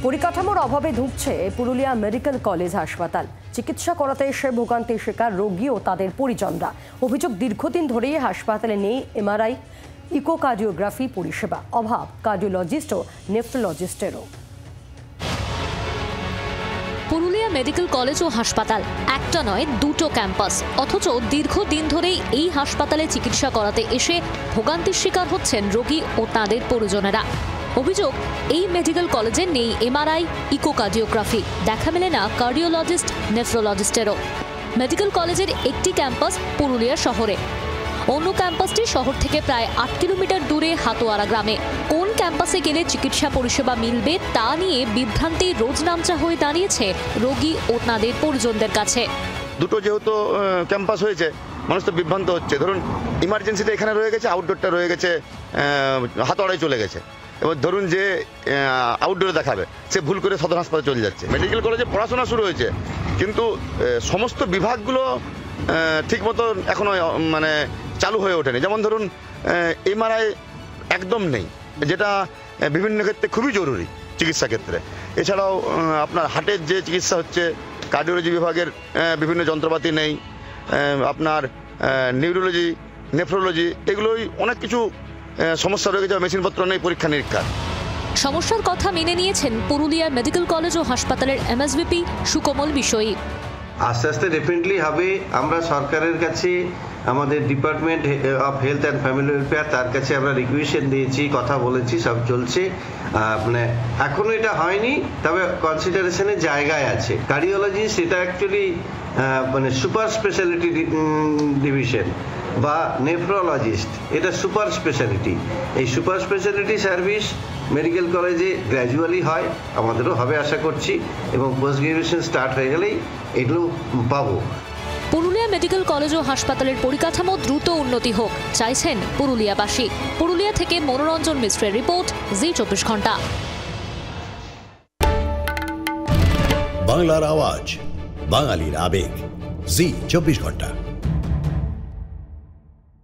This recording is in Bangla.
পরিকাঠামোর অভাবে ধুঁকছে পুরুলিয়া মেডিকেল কলেজ হাসপাতাল। চিকিৎসা করাতে এসে ভোগান্তির শিকার রোগী ও তাদের পরিজনরা। অভিযোগ, দীর্ঘদিন ধরেই হাসপাতালে নেই এমআরআই, ইকোকার্ডিওগ্রাফি পরিষেবা। অভাব কার্ডিওলজিস্ট ও নেফ্রোলজিস্টেরও। পুরুলিয়া মেডিকেল কলেজ ও হাসপাতাল একটা নয়, দুটো ক্যাম্পাস, অথচ দীর্ঘদিন ধরেই এই হাসপাতালে চিকিৎসা করাতে এসে ভোগান্তির শিকার হচ্ছেন রোগী ও তাদের পরিজনেরা। অভিযোগ, এই মেডিকেল কলেজে নেই এমআরআই, ইকোকার্ডিওগ্রাফি, দেখা মেলে না কার্ডিওলজিস্ট, নেফ্রোলজিস্টেরও। মেডিকেল কলেজের একটি ক্যাম্পাস পুরুলিয়া শহরে, অন্য ক্যাম্পাসটি শহর থেকে প্রায় 8 কিলোমিটার দূরে হাতোয়ারা গ্রামে। কোন ক্যাম্পাসে গেলে চিকিৎসা পরিষেবা মিলবে তা নিয়ে বিভ্রান্তি রোজনামচা হয়ে দাঁড়িয়েছে রোগী ও তাদের পরিজনদের কাছে। দুটো যেহেতু ক্যাম্পাস হয়েছে, মানুষ তো বিভ্রান্ত হচ্ছে। ধরুন ইমার্জেন্সিটা এখানে রয়ে গেছে, আউটডোরটা রয়ে গেছে হাতোয়ারায় চলে গেছে। এবার ধরুন যে আউটডোরে দেখাবে, সে ভুল করে সদর হাসপাতালে চলে যাচ্ছে। মেডিকেল কলেজে পড়াশোনা শুরু হয়েছে, কিন্তু সমস্ত বিভাগগুলো ঠিকমতো এখনো মানে চালু হয়ে ওঠেনি। যেমন ধরুন এমআরআই একদম নেই, যেটা বিভিন্ন ক্ষেত্রে খুবই জরুরি চিকিৎসা ক্ষেত্রে। এছাড়াও আপনার হার্টের যে চিকিৎসা হচ্ছে, কার্ডিওলজি বিভাগের বিভিন্ন যন্ত্রপাতি নেই। আপনার নিউরোলজি, নেফ্রোলজি, এগুলোই অনেক কিছু সমস্যা রয়ে গেছে। মেশিনপত্র নেই পরীক্ষা নিরীক্ষার। সমস্যার কথা মেনে নিয়েছেন পুরুলিয়া মেডিকেল কলেজ ও হাসপাতালের এমএসভিপি সুকোমল বিষয়ী। আস্তে আস্তে ডেফিনেটলি হবে। আমরা সরকারের কাছে, আমাদের department of health and family welfare, তার কাছে আমরা রিকুয়েশন দিয়েছি, কথা বলেছি, সব চলছে। মানে এখনো এটা হয়নি, তবে কনসিডারেশনের জায়গায় আছে। কার্ডিওলজিস্ট এটা অ্যাকচুয়ালি মানে সুপার স্পেশালিটি ডিভিশন, বা নেফ্রোলজিস্ট এটা সুপার স্পেশালিটি। এই সুপার স্পেশালিটি সার্ভিস মেডিকেল কলেজে গ্র্যাজুয়ালি হয়, আমাদেরও হবে আশা করছি, এবং পোস্ট গ্রাজুয়েশন স্টার্ট হয়ে গেলেই এগুলো পাবো। পুরুলিয়া মেডিকেল কলেজ ও হাসপাতালের পরিকাঠামো দ্রুত উন্নতি হোক চাইছেন পুরুলিয়াবাসী। পুরুলিয়া থেকে মনোরঞ্জন মিশ্রের রিপোর্ট, জি 24 ঘন্টা। বাংলার আওয়াজ, বাঙালির আবেগ, জি 24 ঘন্টা।